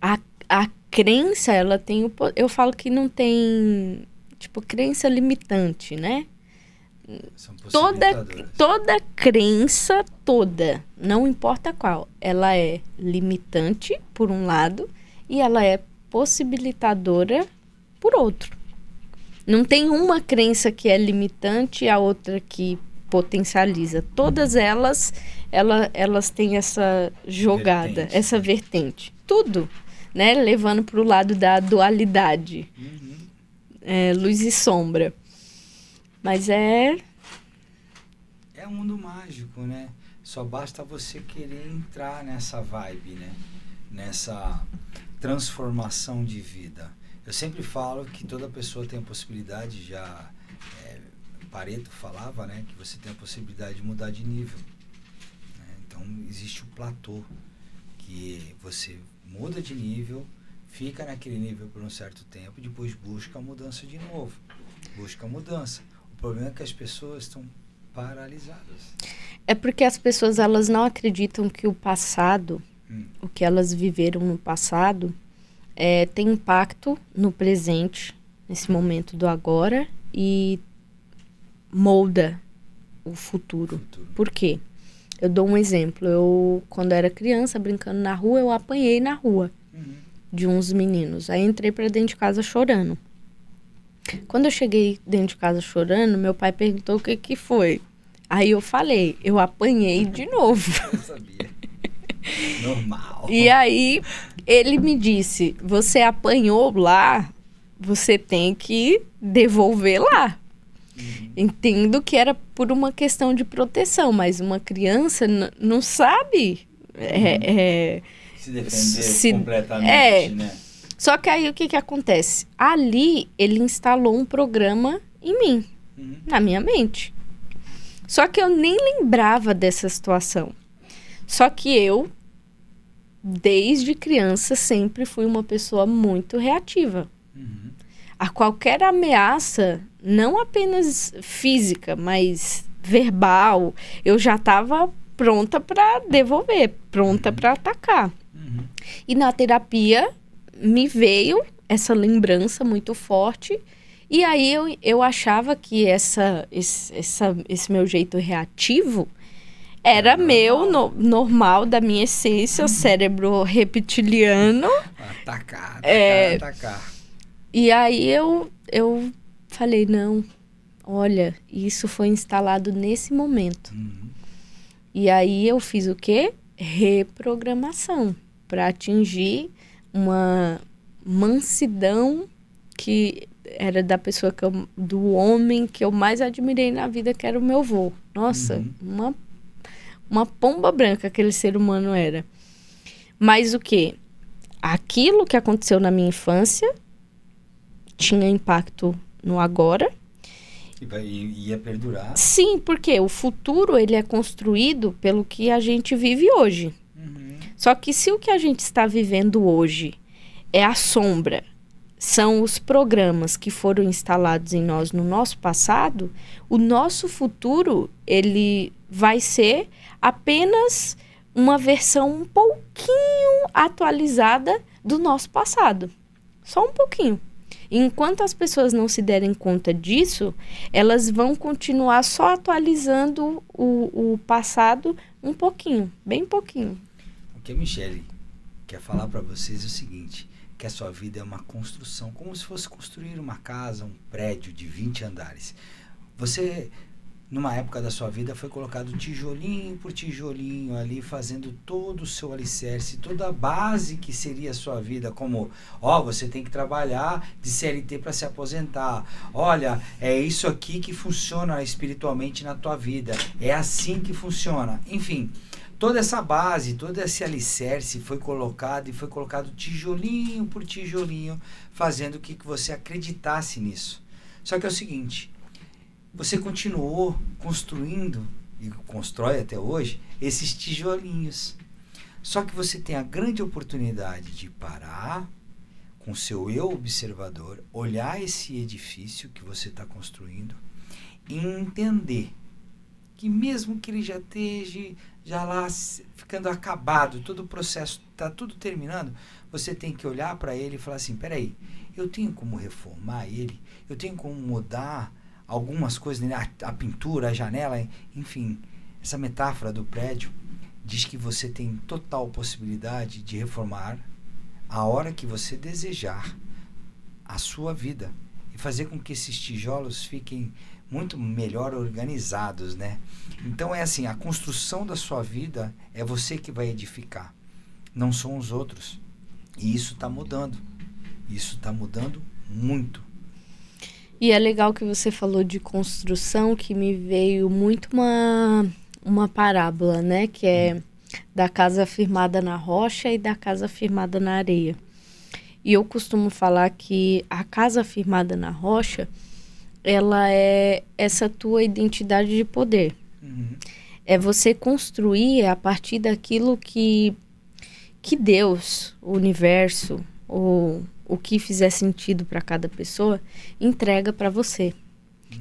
a crença, ela tem o... Eu falo que não tem, tipo, crença limitante, né? São Toda crença, não importa qual, ela é limitante, por um lado, e ela é possibilitadora, por outro. Não tem uma crença que é limitante e a outra que potencializa. Todas elas têm essa jogada, essa vertente. Tudo, né? Levando para o lado da dualidade. Luz e sombra. Mas é um mundo mágico, né? Só basta você querer entrar nessa vibe, né? Nessa transformação de vida. Eu sempre falo que toda pessoa tem a possibilidade, Pareto falava, né? Que você tem a possibilidade de mudar de nível. Né? Então, existe o platô, que você muda de nível, fica naquele nível por um certo tempo, depois busca a mudança de novo. Busca a mudança. O problema é que as pessoas estão paralisadas. É porque as pessoas, elas não acreditam que o passado, o que elas viveram no passado, tem impacto no presente, nesse momento do agora, e molda o futuro. Por quê? Eu dou um exemplo. Eu, quando era criança, brincando na rua, eu apanhei na rua de uns meninos. Aí entrei pra dentro de casa chorando. Quando eu cheguei dentro de casa chorando, meu pai perguntou o que foi. Aí eu falei, eu apanhei de novo. Eu sabia. Normal. E aí ele me disse, você apanhou lá, você tem que devolver lá. Entendo que era por uma questão de proteção, mas uma criança não sabe se defender completamente, né? Só que aí o que acontece? Ali ele instalou um programa em mim, na minha mente. Só que eu nem lembrava dessa situação. Só que eu, desde criança, sempre fui uma pessoa muito reativa. A qualquer ameaça, não apenas física, mas verbal, eu já estava pronta para devolver, pronta para atacar. E na terapia me veio essa lembrança muito forte. E aí eu achava que esse meu jeito reativo era normal da minha essência, cérebro reptiliano. Atacar. E aí eu falei, não, olha, isso foi instalado nesse momento. E aí eu fiz o quê? Reprogramação, para atingir uma mansidão que era da pessoa do homem que eu mais admirei na vida, que era o meu avô. Nossa, uma pomba branca aquele ser humano era. Mas o quê? Aquilo que aconteceu na minha infância tinha impacto no agora. Ia perdurar. Sim, porque o futuro ele é construído pelo que a gente vive hoje. Só que se o que a gente está vivendo hoje é a sombra, são os programas que foram instalados em nós no nosso passado, o nosso futuro ele vai ser apenas uma versão um pouquinho atualizada do nosso passado. Só um pouquinho. Enquanto as pessoas não se derem conta disso, elas vão continuar só atualizando o passado um pouquinho, bem pouquinho. O que a Michele quer falar para vocês é o seguinte, que a sua vida é uma construção, como se fosse construir uma casa, um prédio de 20 andares. Você, numa época da sua vida, foi colocado tijolinho por tijolinho ali, fazendo todo o seu alicerce, toda a base que seria a sua vida, como, você tem que trabalhar de CLT para se aposentar. Olha, é isso aqui que funciona espiritualmente na tua vida. É assim que funciona. Enfim, toda essa base, todo esse alicerce foi colocado e foi colocado tijolinho por tijolinho, fazendo que você acreditasse nisso. Só que é o seguinte, você continuou construindo, e constrói até hoje, esses tijolinhos. Só que você tem a grande oportunidade de parar com o seu eu observador, olhar esse edifício que você está construindo e entender que mesmo que ele já esteja lá ficando acabado, todo o processo está tudo terminando, você tem que olhar para ele e falar assim, peraí, eu tenho como reformar ele, eu tenho como mudar algumas coisas, né? A pintura, a janela, enfim, essa metáfora do prédio diz que você tem total possibilidade de reformar a hora que você desejar a sua vida e fazer com que esses tijolos fiquem muito melhor organizados, né? Então é assim, a construção da sua vida é você que vai edificar, não são os outros. E isso está mudando. Isso está mudando muito. E é legal que você falou de construção, que me veio muito uma parábola, né? Que é da casa firmada na rocha e da casa firmada na areia. E eu costumo falar que a casa firmada na rocha, ela é essa tua identidade de poder. É você construir a partir daquilo que Deus, o universo, ou o que fizer sentido para cada pessoa, entrega para você.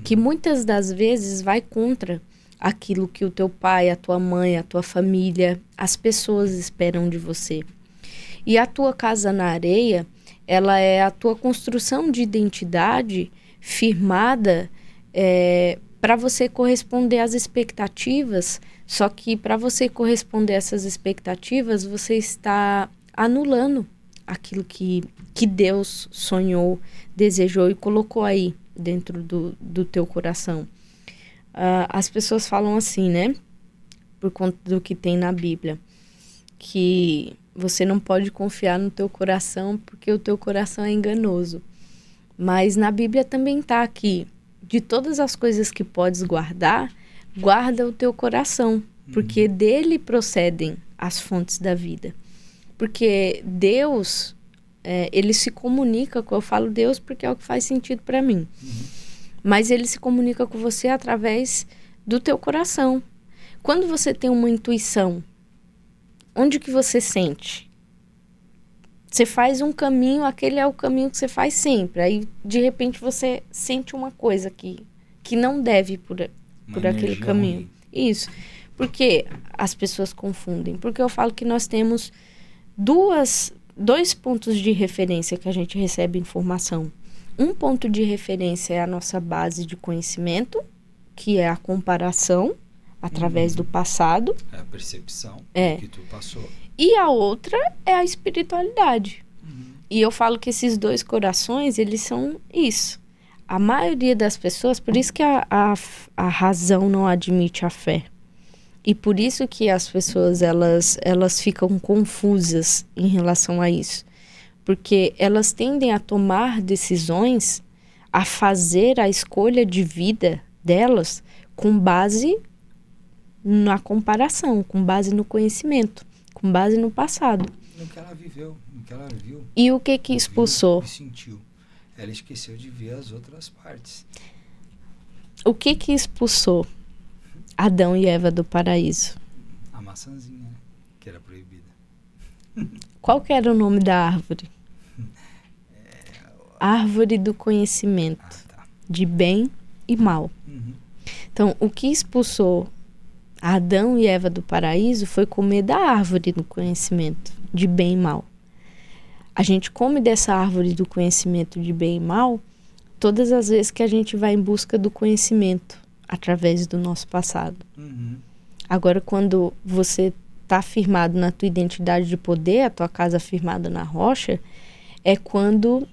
Que muitas das vezes vai contra aquilo que o teu pai, a tua mãe, a tua família, as pessoas esperam de você. E a tua casa na areia, ela é a tua construção de identidade firmada para você corresponder às expectativas, só que para você corresponder a essas expectativas, você está anulando aquilo que Deus sonhou, desejou e colocou aí dentro do teu coração. As pessoas falam assim, né? Por conta do que tem na Bíblia, que você não pode confiar no teu coração porque o teu coração é enganoso. Mas na Bíblia também está aqui, de todas as coisas que podes guardar, guarda o teu coração, porque dele procedem as fontes da vida. Porque Deus, ele se comunica com... Eu falo Deus porque é o que faz sentido para mim. Mas ele se comunica com você através do teu coração. Quando você tem uma intuição, onde que você sente? Você faz um caminho, aquele é o caminho que você faz sempre. Aí, de repente, você sente uma coisa que não deve por aquele caminho. Ruim. Isso. Porque as pessoas confundem. Porque eu falo que nós temos dois pontos de referência que a gente recebe informação. Um ponto de referência é a nossa base de conhecimento, que é a comparação através do passado. É a percepção que tu passou. E a outra é a espiritualidade. E eu falo que esses dois corações, eles são isso. A maioria das pessoas, por isso que a razão não admite a fé. E por isso que as pessoas, elas ficam confusas em relação a isso. Porque elas tendem a tomar decisões, a fazer a escolha de vida delas com base na comparação, com base no conhecimento, com base no passado. No que ela viveu, no que ela viu. E o que expulsou? Viu e sentiu. Ela esqueceu de ver as outras partes. O que expulsou Adão e Eva do paraíso? A maçãzinha, né? Que era proibida. Qual que era o nome da árvore? Árvore do conhecimento, Tá. de bem e mal. Uhum. Então, o que expulsou Adão e Eva do paraíso foi comer da árvore do conhecimento, de bem e mal. A gente come dessa árvore do conhecimento de bem e mal todas as vezes que a gente vai em busca do conhecimento através do nosso passado. Uhum. Agora, quando você está firmado na tua identidade de poder, a tua casa firmada na rocha, é quando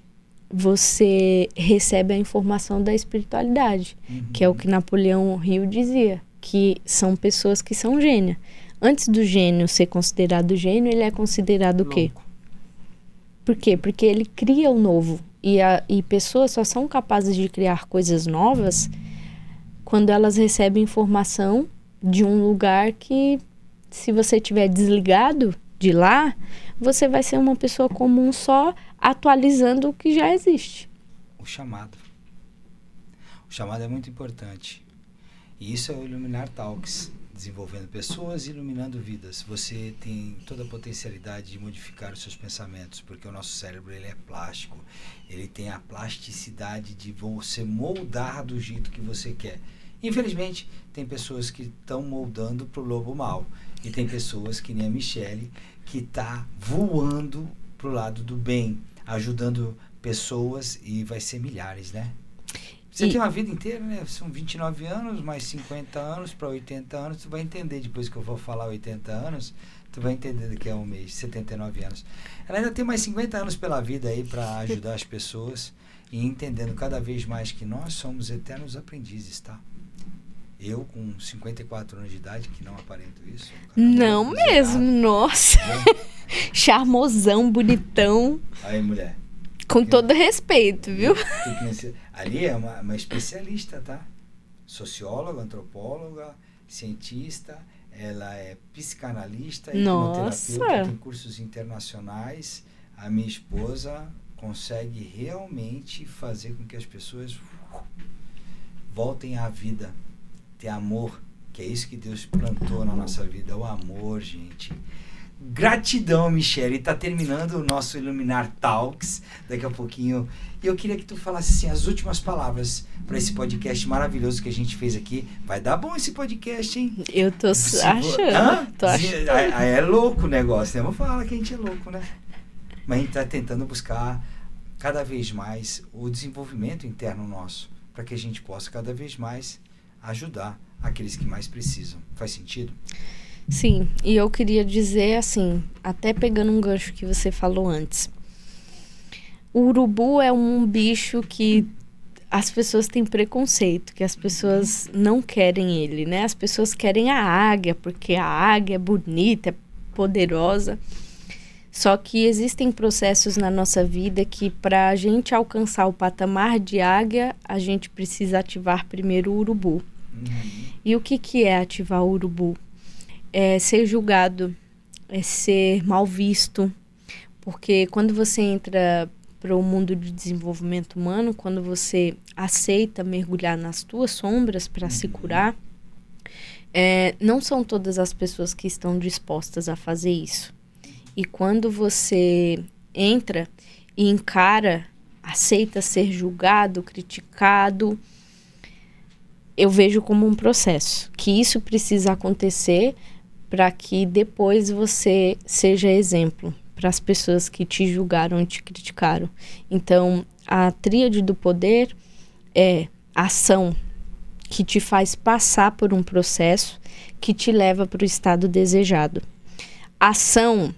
você recebe a informação da espiritualidade, que é o que Napoleão Hill dizia, que são pessoas que são gênios. Antes do gênio ser considerado gênio, ele é considerado o quê? Por quê? Porque ele cria o novo. E pessoas só são capazes de criar coisas novas quando elas recebem informação de um lugar que, se você estiver desligado de lá, você vai ser uma pessoa comum só atualizando o que já existe. O chamado. O chamado é muito importante. E isso é o Iluminar Talks, desenvolvendo pessoas e iluminando vidas. Você tem toda a potencialidade de modificar os seus pensamentos, porque o nosso cérebro ele é plástico. Ele tem a plasticidade de você moldar do jeito que você quer. Infelizmente, tem pessoas que estão moldando para o lobo mau. E tem pessoas que nem a Michele, que está voando para o lado do bem, ajudando pessoas, e vai ser milhares, né? Você tem uma vida inteira, né? São 29 anos, mais 50 anos para 80 anos. Tu vai entender depois que eu vou falar 80 anos, tu vai entender daqui a um mês, 79 anos. Ela ainda tem mais 50 anos pela vida aí para ajudar as pessoas e entendendo cada vez mais que nós somos eternos aprendizes, tá? Eu, com 54 anos de idade, que não aparento isso. Não mesmo, nossa. Charmosão, bonitão. Aí, mulher. Com todo respeito, viu? Ali é uma especialista, tá? Socióloga, antropóloga, cientista, ela é psicanalista, hipnoterapeuta, tem cursos internacionais. A minha esposa consegue realmente fazer com que as pessoas voltem à vida, ter amor, que é isso que Deus plantou na nossa vida, o amor, gente. Gratidão, Michele. Está terminando o nosso Iluminar Talks daqui a pouquinho. E eu queria que tu falasse assim, as últimas palavras para esse podcast maravilhoso que a gente fez aqui. Vai dar bom esse podcast, hein? Eu tô achando. Tô achando. É louco o negócio, né? Vamos falar que a gente é louco, né? Mas a gente está tentando buscar cada vez mais o desenvolvimento interno nosso, para que a gente possa cada vez mais ajudar aqueles que mais precisam. Faz sentido? Sim, e eu queria dizer assim, até pegando um gancho que você falou antes. O urubu é um bicho que as pessoas têm preconceito, que as pessoas não querem ele, né? As pessoas querem a águia, porque a águia é bonita, é poderosa. Só que existem processos na nossa vida que, para a gente alcançar o patamar de águia, a gente precisa ativar primeiro o urubu. E o que é ativar o urubu? É ser julgado, é ser mal visto, porque quando você entra para o mundo de desenvolvimento humano, quando você aceita mergulhar nas tuas sombras para se curar, não são todas as pessoas que estão dispostas a fazer isso. E quando você entra e encara, aceita ser julgado, criticado, eu vejo como um processo, que isso precisa acontecer para que depois você seja exemplo para as pessoas que te julgaram e te criticaram. Então, a tríade do poder é ação, que te faz passar por um processo que te leva para o estado desejado. Ação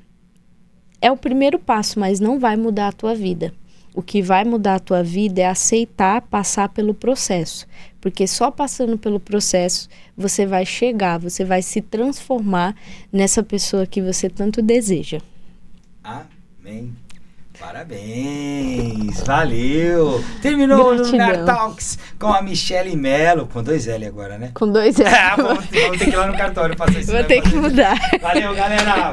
é o primeiro passo, mas não vai mudar a tua vida. O que vai mudar a tua vida é aceitar passar pelo processo. Porque só passando pelo processo você vai chegar, você vai se transformar nessa pessoa que você tanto deseja. Amém. Parabéns, valeu. Terminou o Iluminar Talks com a Michele Mello, com 2 L agora, né? Com 2 L. Vamos ter que ir lá no cartório passar isso. Vou ter que mudar. Valeu, galera.